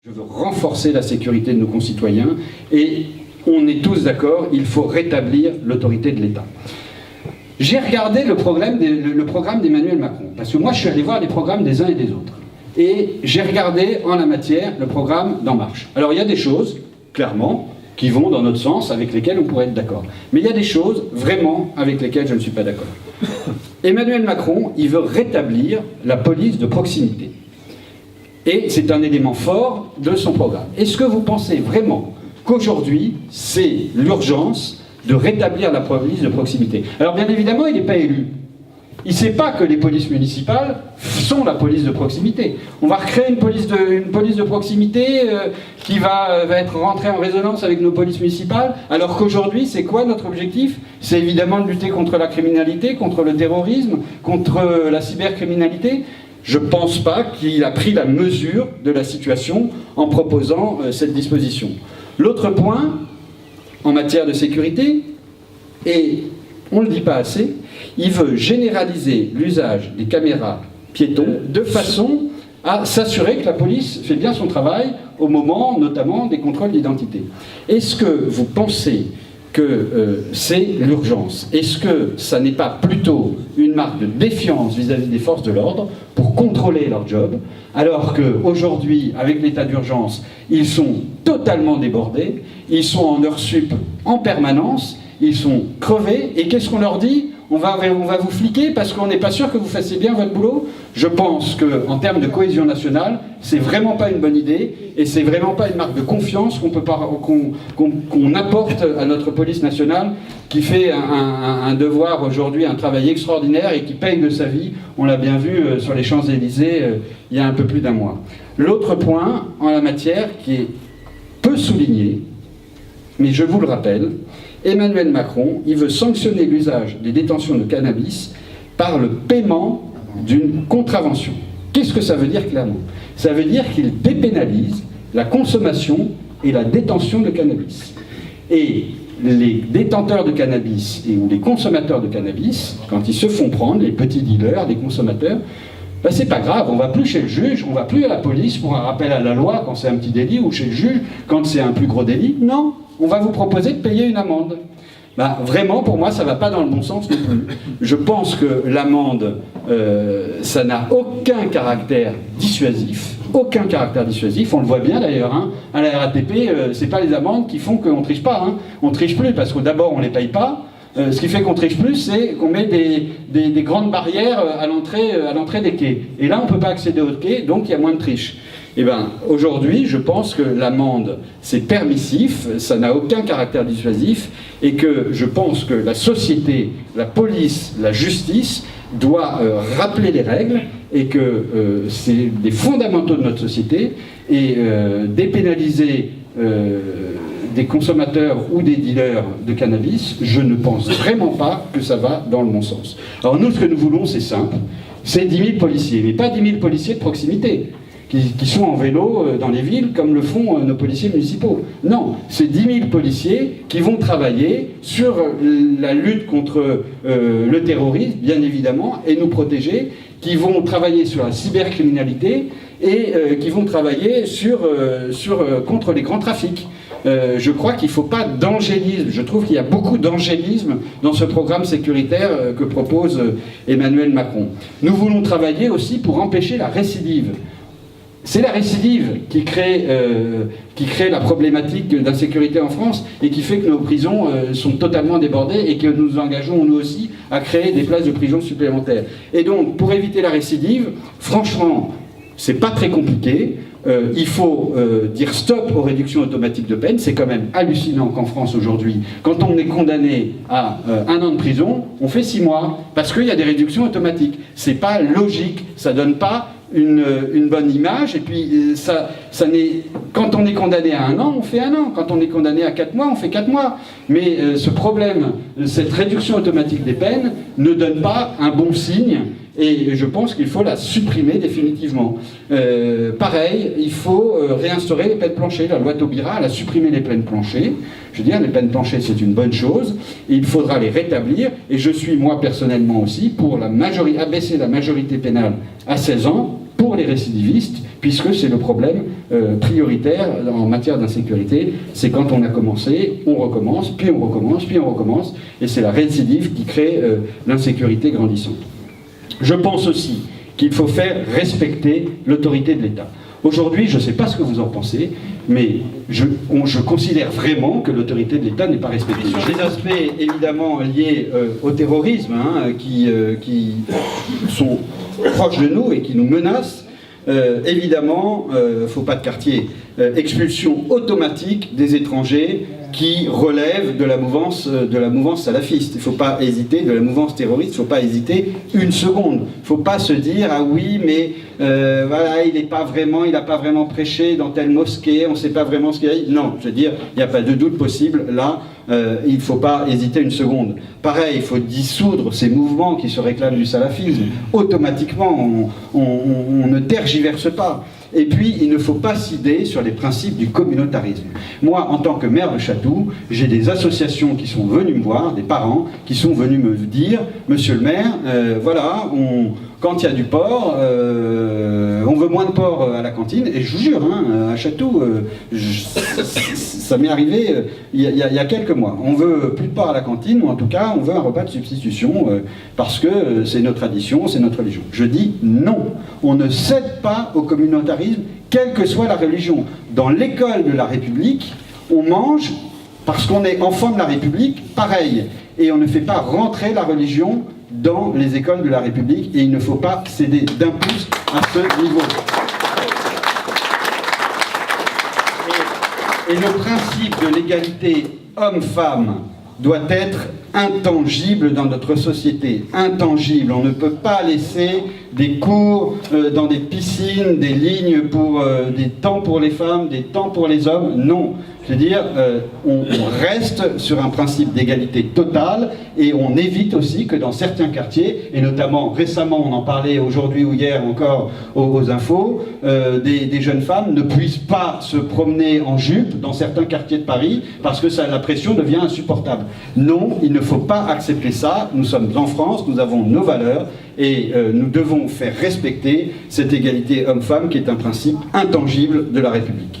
Je veux renforcer la sécurité de nos concitoyens et on est tous d'accord, il faut rétablir l'autorité de l'État. J'ai regardé le programme d'Emmanuel Macron, parce que moi je suis allé voir les programmes des uns et des autres. Et j'ai regardé en la matière le programme d'En Marche. Alors il y a des choses, clairement, qui vont dans notre sens, avec lesquelles on pourrait être d'accord. Mais il y a des choses, vraiment, avec lesquelles je ne suis pas d'accord. Emmanuel Macron, il veut rétablir la police de proximité. Et c'est un élément fort de son programme. Est-ce que vous pensez vraiment qu'aujourd'hui, c'est l'urgence de rétablir la police de proximité? Alors bien évidemment, il n'est pas élu. Il ne sait pas que les polices municipales sont la police de proximité. On va recréer une police de proximité qui va être rentrée en résonance avec nos polices municipales, alors qu'aujourd'hui, c'est quoi notre objectif? C'est évidemment de lutter contre la criminalité, contre le terrorisme, contre la cybercriminalité. Je ne pense pas qu'il a pris la mesure de la situation en proposant cette disposition. L'autre point, en matière de sécurité, et on ne le dit pas assez, il veut généraliser l'usage des caméras piétons de façon à s'assurer que la police fait bien son travail au moment notamment des contrôles d'identité. Est-ce que vous pensez que c'est l'urgence? Est-ce que ça n'est pas plutôt une marque de défiance vis-à-vis des forces de l'ordre pour contrôler leur job, alors qu'aujourd'hui, avec l'état d'urgence, ils sont totalement débordés, ils sont en heures sup en permanence, ils sont crevés, et qu'est-ce qu'on leur dit? On va vous fliquer parce qu'on n'est pas sûr que vous fassiez bien votre boulot. Je pense qu'en termes de cohésion nationale, c'est vraiment pas une bonne idée et c'est vraiment pas une marque de confiance qu'on apporte à notre police nationale qui fait un devoir aujourd'hui, un travail extraordinaire et qui paye de sa vie. On l'a bien vu sur les Champs-Élysées il y a un peu plus d'un mois. L'autre point en la matière qui est peu souligné, mais je vous le rappelle, Emmanuel Macron, il veut sanctionner l'usage des détentions de cannabis par le paiement d'une contravention. Qu'est-ce que ça veut dire clairement? Ça veut dire qu'il dépénalise la consommation et la détention de cannabis. Et les détenteurs de cannabis ou les consommateurs de cannabis, quand ils se font prendre, les petits dealers, les consommateurs, ben c'est pas grave, on va plus chez le juge, on va plus à la police pour un rappel à la loi quand c'est un petit délit, ou chez le juge quand c'est un plus gros délit. Non, on va vous proposer de payer une amende. Ben, vraiment, pour moi, ça ne va pas dans le bon sens non plus. Je pense que l'amende, ça n'a aucun caractère dissuasif. Aucun caractère dissuasif. On le voit bien d'ailleurs. Hein. À la RATP, ce n'est pas les amendes qui font qu'on ne triche pas. Hein. On ne triche plus parce que d'abord, on ne les paye pas. Ce qui fait qu'on triche plus, c'est qu'on met des grandes barrières à l'entrée des quais. Et là, on ne peut pas accéder aux quais, donc il y a moins de triche. Eh bien, aujourd'hui, je pense que l'amende, c'est permissif, ça n'a aucun caractère dissuasif, et que je pense que la société, la police, la justice doit rappeler les règles, et que c'est des fondamentaux de notre société, et dépénaliser des consommateurs ou des dealers de cannabis, je ne pense vraiment pas que ça va dans le bon sens. Alors nous, ce que nous voulons, c'est simple, c'est 10 000 policiers, mais pas 10 000 policiers de proximité, qui sont en vélo dans les villes comme le font nos policiers municipaux. Non, c'est 10 000 policiers qui vont travailler sur la lutte contre le terrorisme, bien évidemment, et nous protéger, qui vont travailler sur la cybercriminalité et qui vont travailler contre les grands trafics. Je crois qu'il ne faut pas d'angélisme. Je trouve qu'il y a beaucoup d'angélisme dans ce programme sécuritaire que propose Emmanuel Macron. Nous voulons travailler aussi pour empêcher la récidive. C'est la récidive qui crée la problématique d'insécurité en France et qui fait que nos prisons sont totalement débordées et que nous nous engageons nous aussi à créer des places de prison supplémentaires. Et donc, pour éviter la récidive, franchement, c'est pas très compliqué. Il faut dire stop aux réductions automatiques de peine. C'est quand même hallucinant qu'en France aujourd'hui, quand on est condamné à 1 an de prison, on fait 6 mois parce qu'il y a des réductions automatiques. C'est pas logique, ça donne pas une bonne image, et puis quand on est condamné à 1 an, on fait 1 an, quand on est condamné à 4 mois, on fait 4 mois. Mais ce problème, cette réduction automatique des peines, ne donne pas un bon signe, et je pense qu'il faut la supprimer définitivement. Pareil, il faut réinstaurer les peines planchers. La loi Taubira, elle a supprimé les peines planchers. Je veux dire, les peines planchers, c'est une bonne chose, et il faudra les rétablir, et je suis, moi, personnellement aussi, pour abaisser la majorité pénale à 16 ans, pour les récidivistes, puisque c'est le problème prioritaire en matière d'insécurité. C'est quand on a commencé, on recommence, puis on recommence, puis on recommence, et c'est la récidive qui crée l'insécurité grandissante. Je pense aussi qu'il faut faire respecter l'autorité de l'État. Aujourd'hui, je ne sais pas ce que vous en pensez, mais je considère vraiment que l'autorité de l'État n'est pas respectée. Sur des aspects évidemment liés au terrorisme, qui sont proches de nous et qui nous menacent, évidemment, faut pas de quartier, expulsion automatique des étrangers qui relèvent de la mouvance salafiste. Il ne faut pas hésiter, de la mouvance terroriste, il ne faut pas hésiter une seconde. Il ne faut pas se dire, ah oui, mais voilà, il n'a pas vraiment prêché dans telle mosquée, on ne sait pas vraiment ce qu'il a dit. Non, je veux dire, il n'y a pas de doute possible, là, il ne faut pas hésiter une seconde. Pareil, il faut dissoudre ces mouvements qui se réclament du salafisme. Automatiquement, on ne tergiverse pas. Et puis, il ne faut pas céder sur les principes du communautarisme. Moi, en tant que maire de Chatou, j'ai des associations qui sont venues me voir, des parents qui sont venus me dire « Monsieur le maire, voilà, quand il y a du porc, on veut moins de porc à la cantine. » Et je vous jure, à Chatou, ça m'est arrivé il y a quelques mois. On veut plus de porc à la cantine, ou en tout cas, on veut un repas de substitution, parce que c'est notre tradition, c'est notre religion. Je dis non, on ne cède pas au communautarisme, quelle que soit la religion. Dans l'école de la République, on mange parce qu'on est enfant de la République, pareil. Et on ne fait pas rentrer la religion dans les écoles de la République, et il ne faut pas céder d'un pouce à ce niveau. Et le principe de l'égalité homme-femme doit être intangible dans notre société. Intangible. On ne peut pas laisser des cours dans des piscines, des lignes pour des temps pour les femmes, des temps pour les hommes. Non. Je veux dire, on reste sur un principe d'égalité totale, et on évite aussi que dans certains quartiers, et notamment récemment, on en parlait aujourd'hui ou hier encore aux infos, des jeunes femmes ne puissent pas se promener en jupe dans certains quartiers de Paris parce que la pression devient insupportable. Non, il ne faut pas accepter ça. Nous sommes en France, nous avons nos valeurs, et nous devons faire respecter cette égalité homme-femme qui est un principe intangible de la République.